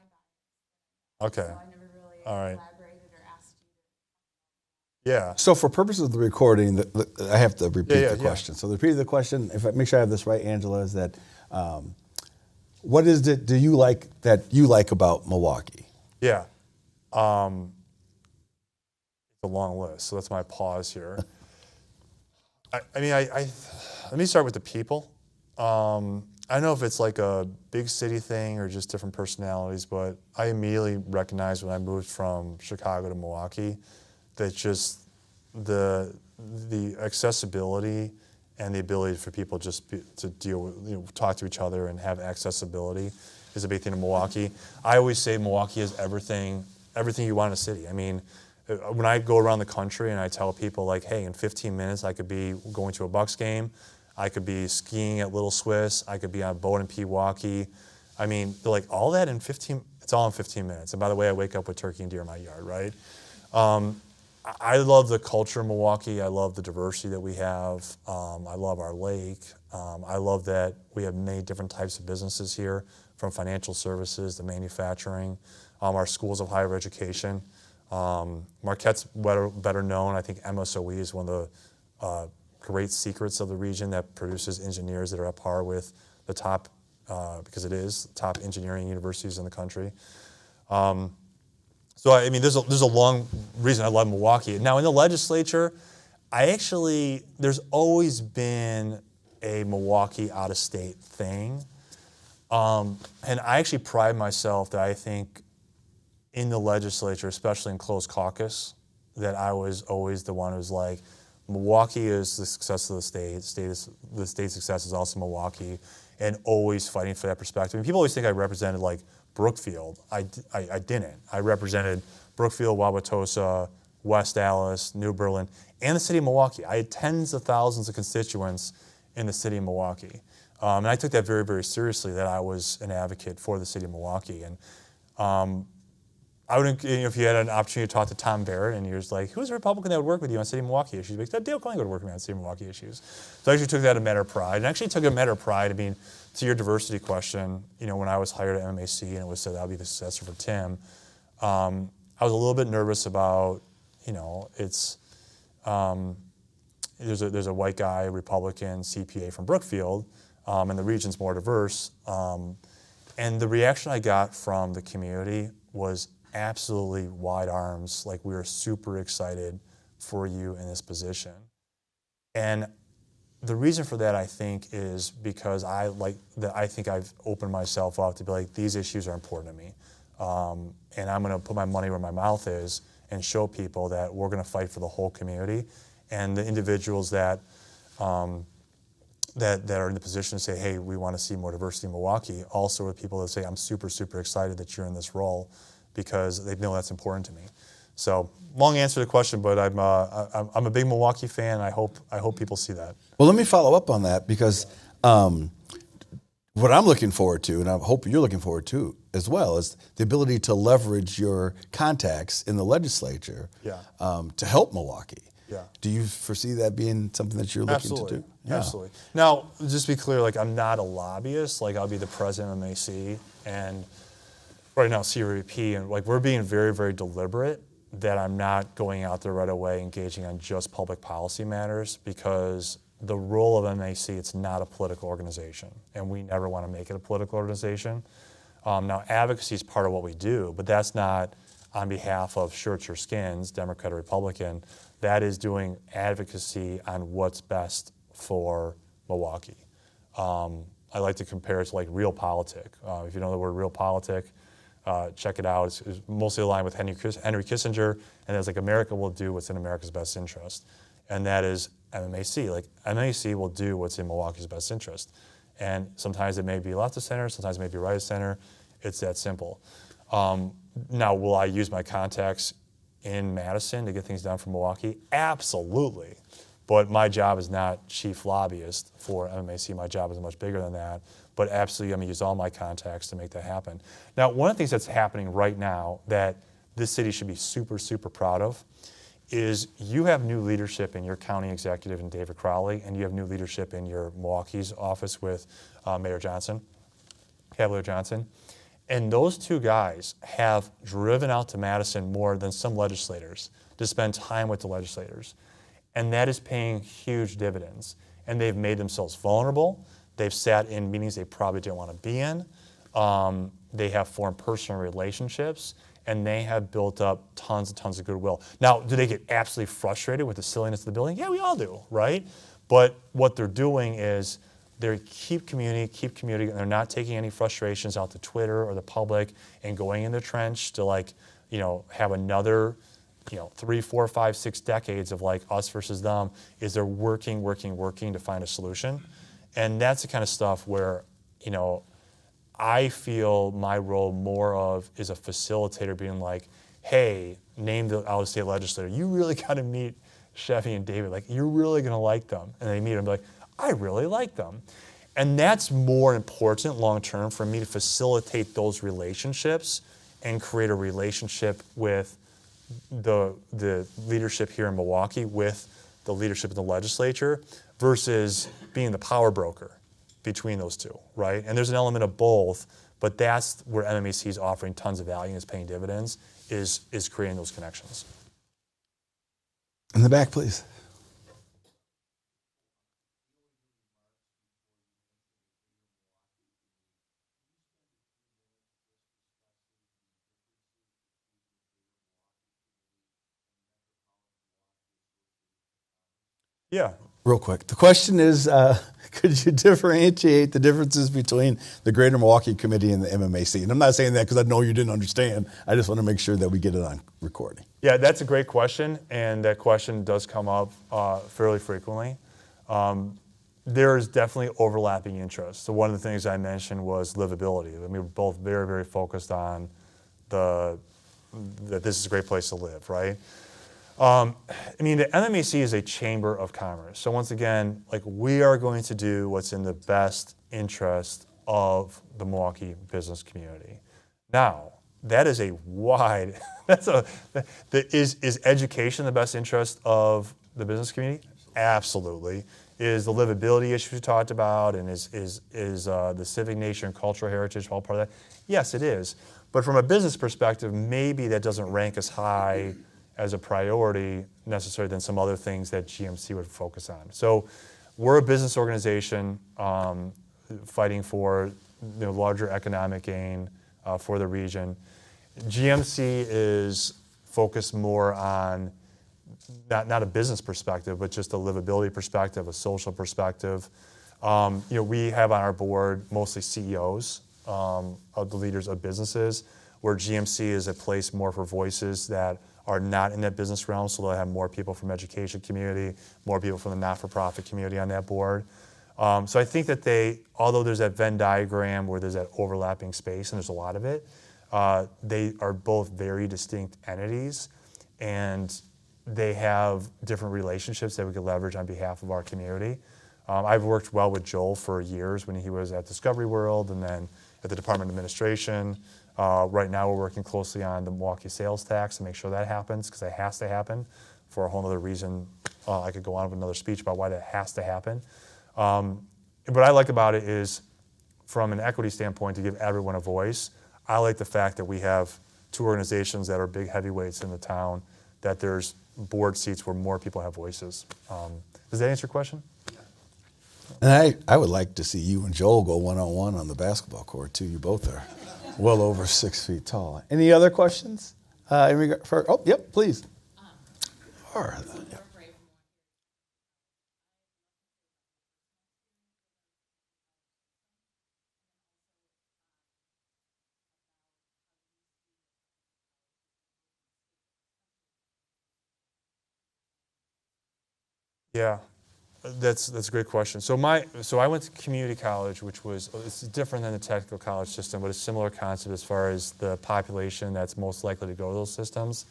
bias. Okay. So I never really All right. elaborated or asked you. you. Yeah. So for purposes of the recording, I have to repeat the question. Yeah. So the repeat of the question, if I make sure I have this right, Angela, is that what is it do you like that you like about Milwaukee? Yeah. It's a long list, so that's my pause here. I mean, let me start with the people. I don't know if it's like a big city thing or just different personalities, but I immediately recognized when I moved from Chicago to Milwaukee that just the accessibility and the ability for people just to deal with, talk to each other and have accessibility is a big thing in Milwaukee. I always say Milwaukee is everything you want in a city. I mean, when I go around the country and I tell people like, hey, in 15 minutes I could be going to a Bucks game, I could be skiing at Little Swiss, I could be on a boat in Pewaukee. I mean, they're like, all that in 15, it's all in 15 minutes. And by the way, I wake up with turkey and deer in my yard, right? I love the culture of Milwaukee. I love the diversity that we have. I love our lake. I love that we have many different types of businesses here, from financial services to manufacturing, our schools of higher education. Marquette's better known. I think MSOE is one of the great secrets of the region that produces engineers that are at par with the top, because it is top engineering universities in the country. So I mean, there's a long reason I love Milwaukee. Now in the legislature, there's always been a Milwaukee out-of-state thing, and I actually pride myself that I think in the legislature, especially in closed caucus, that I was always the one who's like, Milwaukee is the success of the state. The state's success is also Milwaukee, and always fighting for that perspective. And people always think I represented like Brookfield. I didn't. I represented Brookfield, Wauwatosa, West Allis, New Berlin, and the city of Milwaukee. I had tens of thousands of constituents in the city of Milwaukee. And I took that very, very seriously, that I was an advocate for the city of Milwaukee. And I would, if you had an opportunity to talk to Tom Barrett and you're just like, who's a Republican that would work with you on city of Milwaukee issues? Like, Dale Kooyenga would work with me on city of Milwaukee issues. So I actually took that a matter of pride. And actually took a matter of pride, I mean, to your diversity question, when I was hired at MMAC and it was said that would be the successor for Tim, I was a little bit nervous about, there's a white guy, Republican, CPA from Brookfield, and the region's more diverse. And the reaction I got from the community was absolutely wide arms, like we were super excited for you in this position. And the reason for that, I think, is because I think I've opened myself up to be like, these issues are important to me. And I'm going to put my money where my mouth is and show people that we're going to fight for the whole community. And the individuals that that are in the position to say, hey, we want to see more diversity in Milwaukee, also are people that say, I'm super, super excited that you're in this role, because they know that's important to me. So, long answer to the question, but I'm a big Milwaukee fan, and I hope people see that. Well, let me follow up on that, because what I'm looking forward to, and I hope you're looking forward to as well, is the ability to leverage your contacts in the legislature to help Milwaukee. Yeah. Do you foresee that being something that you're looking to do? Yeah. Absolutely. Now, just to be clear, like, I'm not a lobbyist. Like, I'll be the president of MAC, and right now CREP, and like, we're being very, very deliberate that I'm not going out there right away engaging on just public policy matters, because the role of MAC, it's not a political organization, and we never want to make it a political organization. Now, advocacy is part of what we do, but that's not on behalf of shirts or skins, Democrat or Republican. That is doing advocacy on what's best for Milwaukee. I like to compare it to like realpolitik. If you know the word realpolitik, check it out. It's mostly aligned with Henry Kissinger, and it's like America will do what's in America's best interest, and that is MMAC. Like MMAC will do what's in Milwaukee's best interest, and sometimes it may be left of center, sometimes it may be right of center. It's that simple. Now, will I use my contacts in Madison to get things done for Milwaukee? Absolutely. But my job is not chief lobbyist for MMAC. My job is much bigger than that. But absolutely, I'm going to use all my contacts to make that happen. Now, one of the things that's happening right now that this city should be super, super proud of is you have new leadership in your county executive in David Crowley, and you have new leadership in your Milwaukee's office with Mayor Johnson, Cavalier Johnson. And those two guys have driven out to Madison more than some legislators to spend time with the legislators. And that is paying huge dividends. And they've made themselves vulnerable. They've sat in meetings they probably didn't want to be in. They have formed personal relationships. And they have built up tons and tons of goodwill. Now, do they get absolutely frustrated with the silliness of the building? Yeah, we all do, right? But what they're doing is they keep communicating, and they're not taking any frustrations out to Twitter or the public and going in the trench to have another 3, 4, 5, 6 decades of like us versus them. Is they're working to find a solution. And that's the kind of stuff where, I feel my role more of is a facilitator, being like, hey, name the out-of-state legislator. You really got to meet Chevy and David. Like, you're really going to like them. And they meet them, like, I really like them. And that's more important long-term for me to facilitate those relationships and create a relationship with the leadership here in Milwaukee, with the leadership in the legislature, versus being the power broker between those two, right? And there's an element of both, but that's where MMAC is offering tons of value and is paying dividends, is creating those connections. In the back, please. Yeah. Real quick. The question is, could you differentiate the differences between the Greater Milwaukee Committee and the MMAC? And I'm not saying that because I know you didn't understand. I just want to make sure that we get it on recording. Yeah, that's a great question, and that question does come up fairly frequently. There is definitely overlapping interests. So one of the things I mentioned was livability. I mean, we're both very, very focused on that this is a great place to live, right? I mean, the MMAC is a chamber of commerce. So once again, like, we are going to do what's in the best interest of the Milwaukee business community. Now, that is a wide, is education the best interest of the business community? Absolutely. Is the livability issues we talked about, and is the civic nature and cultural heritage all part of that? Yes, it is. But from a business perspective, maybe that doesn't rank as high as a priority necessarily than some other things that GMC would focus on. So we're a business organization fighting for larger economic gain for the region. GMC is focused more on not a business perspective, but just a livability perspective, a social perspective. We have on our board mostly CEOs of the leaders of businesses, where GMC is a place more for voices that are not in that business realm, so they'll have more people from education community, more people from the not-for-profit community on that board. So I think that although there's that Venn diagram where there's that overlapping space, and there's a lot of it, they are both very distinct entities, and they have different relationships that we could leverage on behalf of our community. I've worked well with Joel for years when he was at Discovery World and then at the Department of Administration. Right now we're working closely on the Milwaukee sales tax to make sure that happens, because that has to happen for a whole other reason. I could go on with another speech about why that has to happen. What I like about it is, from an equity standpoint, to give everyone a voice. I like the fact that we have two organizations that are big heavyweights in the town, that there's board seats where more people have voices. Does that answer your question? And I would like to see you and Joel go one-on-one on the basketball court, too. You both are well over 6 feet tall. Any other questions? Yep, please. Yeah, that's a great question. So I went to community college, which was it's different than the technical college system, but a similar concept as far as the population that's most likely to go to those systems,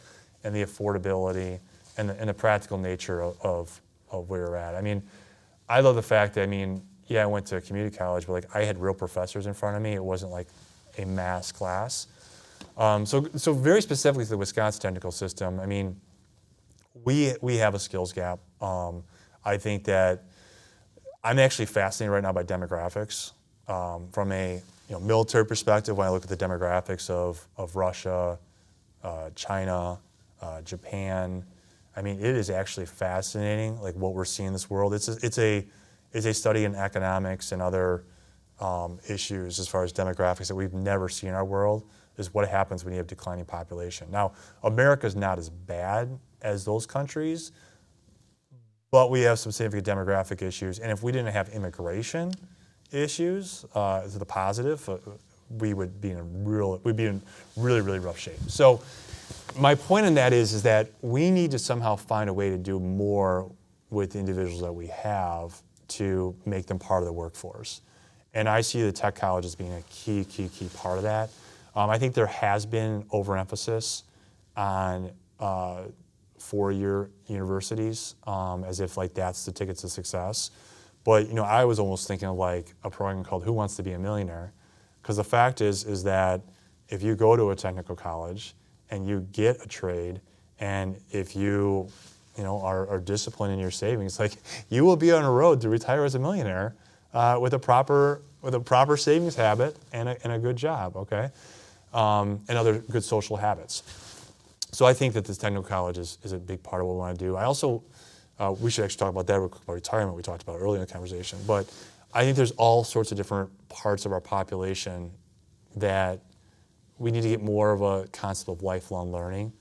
and the affordability and the practical nature of where we're at. I mean, I love the fact that yeah, I went to a community college, but like I had real professors in front of me. It wasn't like a mass class. So very specifically to the Wisconsin technical system, I mean, we have a skills gap. I think that I'm actually fascinated right now by demographics from a military perspective. When I look at the demographics of Russia, China, Japan, I mean, it is actually fascinating, like what we're seeing in this world. It's a study in economics and other issues as far as demographics that we've never seen in our world. Is what happens when you have declining population. Now, America's not as bad as those countries, but we have some significant demographic issues. And if we didn't have immigration issues to the positive, we would be in really, really rough shape. So my point in that is that we need to somehow find a way to do more with the individuals that we have to make them part of the workforce. And I see the tech college as being a key part of that. I think there has been overemphasis on four-year universities as if like that's the ticket to success. But I was almost thinking of like a program called Who Wants to Be a Millionaire? Because the fact is that if you go to a technical college and you get a trade, and if you are disciplined in your savings, like you will be on a road to retire as a millionaire with a proper savings habit and a good job, okay, and other good social habits. So I think that this technical college is a big part of what we want to do. I also, we should actually talk about that, about retirement we talked about earlier in the conversation, but I think there's all sorts of different parts of our population that we need to get more of a concept of lifelong learning.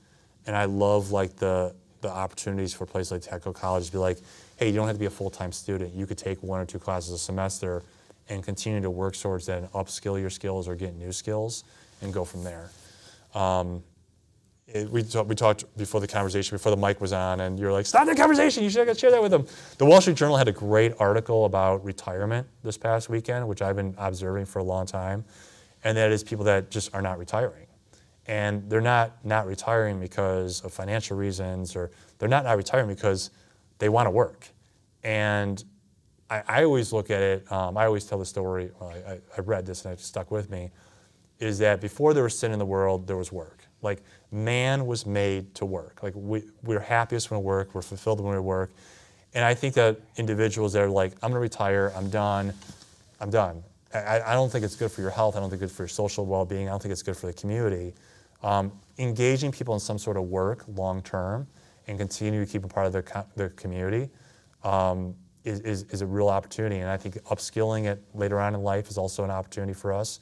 And I love like the opportunities for places like technical college to be like, hey, you don't have to be a full-time student. You could take 1 or 2 classes a semester and continue to work towards that and upskill your skills or get new skills and go from there. We talked before the conversation, before the mic was on, and you're like, stop that conversation, you should share that with them. The Wall Street Journal had a great article about retirement this past weekend, which I've been observing for a long time, and that is people that just are not retiring. And they're not retiring because of financial reasons, or they're not retiring because they want to work. And I always look at it, I always tell the story, well, I read this and it stuck with me, is that before there was sin in the world, there was work. Like, man was made to work. Like, we're happiest when we work, we're fulfilled when we work. And I think that individuals that are like, I'm gonna retire, I'm done. I don't think it's good for your health, I don't think it's good for your social well-being, I don't think it's good for the community. Engaging people in some sort of work long-term and continue to keep them part of their community is a real opportunity. And I think upskilling it later on in life is also an opportunity for us.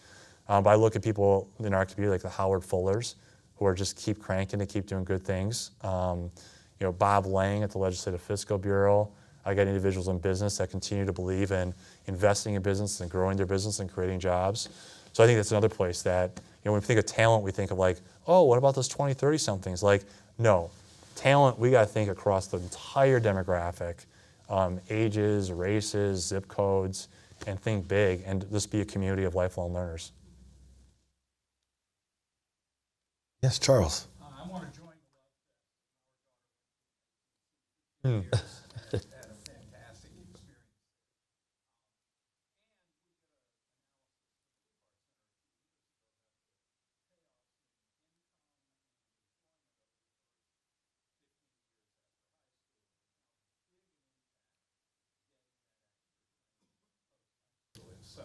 But I look at people in our community like the Howard Fullers, who are just keep cranking to keep doing good things. Bob Lang at the Legislative Fiscal Bureau. I got individuals in business that continue to believe in investing in business and growing their business and creating jobs. So I think that's another place that, when we think of talent, we think of like, oh, what about those 20, 30-somethings? Like, no. Talent, we got to think across the entire demographic, ages, races, zip codes, and think big, and just be a community of lifelong learners. Yes, Charles. I want to join Hmm. the love had a fantastic experience. So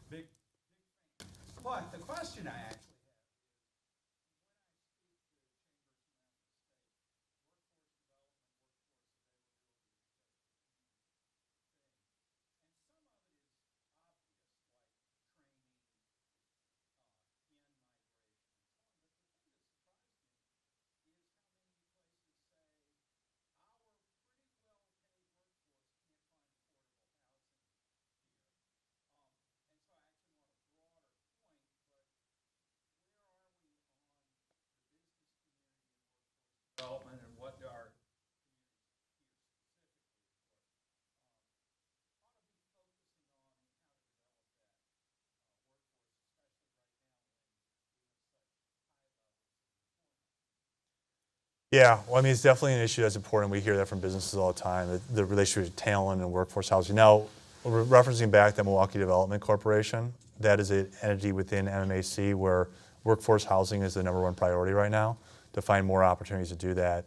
big. But the question I actually development and what our Yeah, well, I mean, it's definitely an issue that's important. We hear that from businesses all the time, the relationship with talent and workforce housing. Now, we're referencing back to Milwaukee Development Corporation. That is an entity within MMAC where workforce housing is the #1 priority right now to find more opportunities to do that.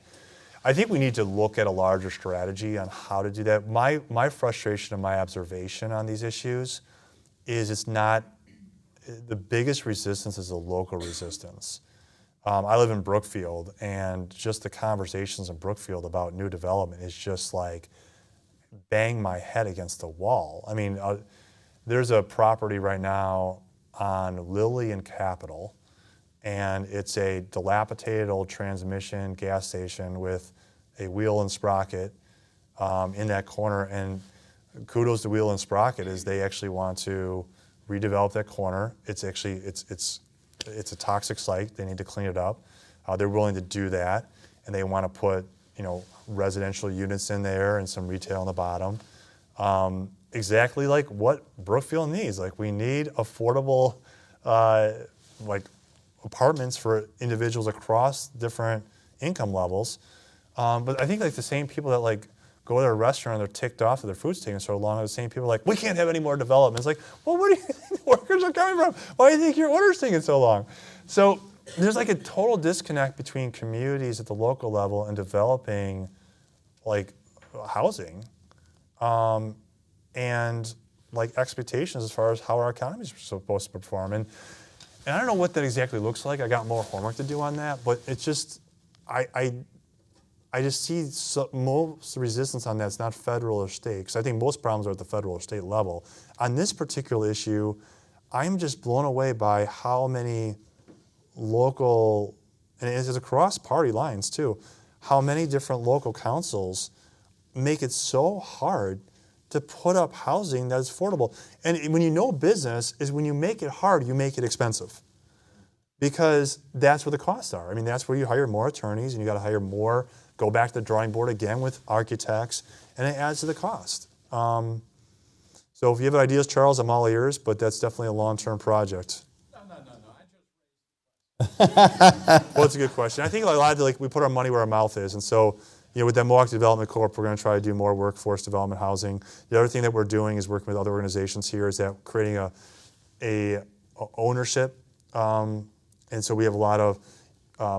I think we need to look at a larger strategy on how to do that. My frustration and my observation on these issues is it's not, the biggest resistance is the local resistance. I live in Brookfield, and just the conversations in Brookfield about new development is just like bang my head against the wall. I mean, there's a property right now on Lilly and Capitol, and it's a dilapidated old transmission gas station with a wheel and sprocket in that corner. And kudos to Wheel and Sprocket is they actually want to redevelop that corner. It's actually it's a toxic site. They need to clean it up. They're willing to do that, and they want to put residential units in there and some retail on the bottom. Exactly like what Brookfield needs. Like we need affordable like apartments for individuals across different income levels. But I think like the same people that like go to a restaurant and they're ticked off that their food's taking so long are the same people like, we can't have any more development. It's like, well, where do you think the workers are coming from? Why do you think your order's taking so long? So there's like a total disconnect between communities at the local level and developing like housing and like expectations as far as how our economy is supposed to perform. And I don't know what that exactly looks like. I got more homework to do on that, but it's just, I just see most resistance on that. It's not federal or state, because I think most problems are at the federal or state level. On this particular issue, I'm just blown away by how many local, and it's across party lines too, how many different local councils make it so hard to put up housing that is affordable. And when you know business is when you make it hard, you make it expensive. Because that's where the costs are. I mean, that's where you hire more attorneys and you got to hire more, go back to the drawing board again with architects, and it adds to the cost. So if you have ideas, Charles, I'm all ears, but that's definitely a long-term project. No. Well, it's a good question. I think a lot of we put our money where our mouth is, and so with that Milwaukee Development Corp, we're going to try to do more workforce development housing. The other thing that we're doing is working with other organizations here is that creating a ownership. And so we have a lot of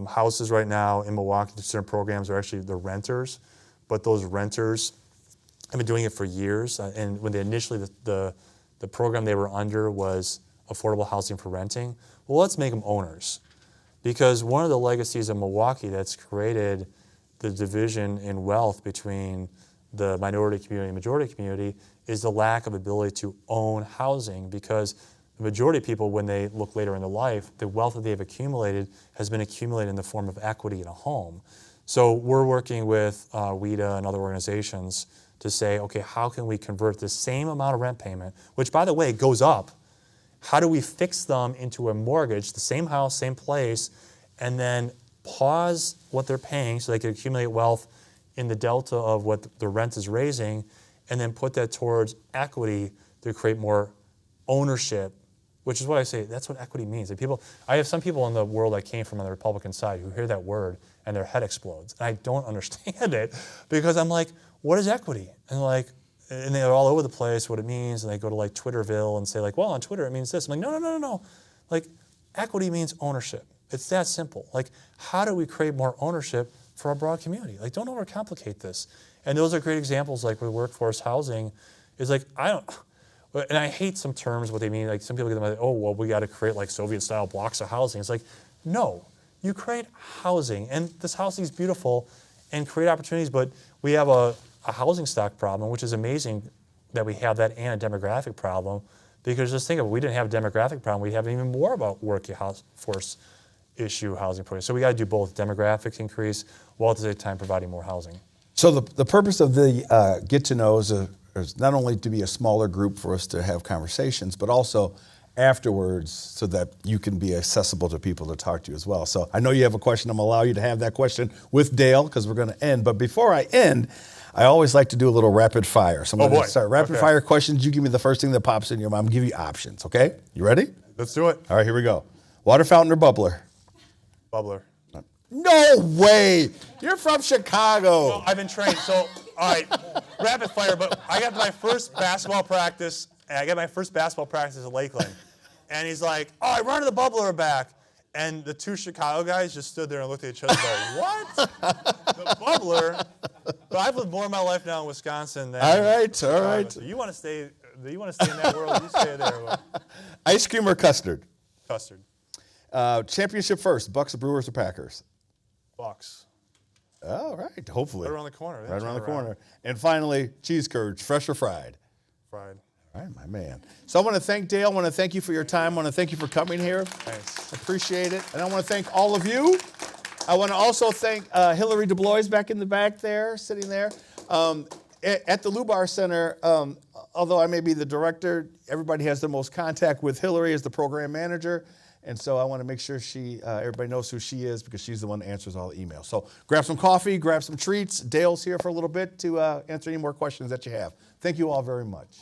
houses right now in Milwaukee. Certain programs are actually the renters, but those renters have been doing it for years. And when they initially, the program they were under was affordable housing for renting. Well, let's make them owners. Because one of the legacies of Milwaukee that's created the division in wealth between the minority community and majority community is the lack of ability to own housing, because the majority of people, when they look later in their life, the wealth that they've accumulated has been accumulated in the form of equity in a home. So we're working with WIDA and other organizations to say, okay, how can we convert the same amount of rent payment, which by the way goes up, how do we fix them into a mortgage, the same house, same place, and then pause what they're paying so they can accumulate wealth in the delta of what the rent is raising, and then put that towards equity to create more ownership, which is what I say, that's what equity means. I have some people in the world that came from on the Republican side who hear that word and their head explodes. And I don't understand it, because I'm like, what is equity? And they're all over the place what it means, and they go to like Twitterville and say like, well, on Twitter it means this. I'm like, no. Like, equity means ownership. It's that simple. Like, how do we create more ownership for our broad community? Like, don't overcomplicate this. And those are great examples, like with workforce housing, is like, and I hate some terms, what they mean. Like some people get them like, oh, well, we got to create like Soviet-style blocks of housing. It's like, no, you create housing, and this housing is beautiful, and create opportunities. But we have a housing stock problem, which is amazing that we have that, and a demographic problem. Because just think of it, we didn't have a demographic problem, we'd have even more about workforce issue housing projects. So we got to do both demographics increase while at the same time providing more housing. So the purpose of the get-to-knows is not only to be a smaller group for us to have conversations, but also afterwards so that you can be accessible to people to talk to you as well. So I know you have a question. I'm going to allow you to have that question with Dale, because we're going to end. But before I end, I always like to do a little rapid fire. So I'm going to start rapid fire questions. You give me the first thing that pops in your mind. I'm going to give you options, okay? You ready? Let's do it. All right, here we go. Water fountain or bubbler? Bubbler. No way. You're from Chicago. Well, I've been trained. So, all right, rapid fire. But I got my first basketball practice. And I got my first basketball practice at Lakeland. And he's like, "Oh, I run to the bubbler back." And the two Chicago guys just stood there and looked at each other like, "What? The bubbler?" But I've lived more of my life now in Wisconsin than All right. So you want to stay in that world? You stay there. Ice cream or custard? Custard. Championship first, Bucks or Brewers or Packers? Bucks. All right, hopefully. Right around the corner. Right around the corner. And finally, cheese curds, fresh or fried? Fried. All right, my man. So I want to thank Dale. I want to thank you for your time. I want to thank you for coming here. Thanks. Appreciate it. And I want to thank all of you. I want to also thank Hillary DeBlois back in the back there, sitting there. At the Lubar Center, although I may be the director, everybody has the most contact with Hillary as the program manager. And so I want to make sure everybody knows who she is because she's the one that answers all the emails. So grab some coffee, grab some treats. Dale's here for a little bit to answer any more questions that you have. Thank you all very much.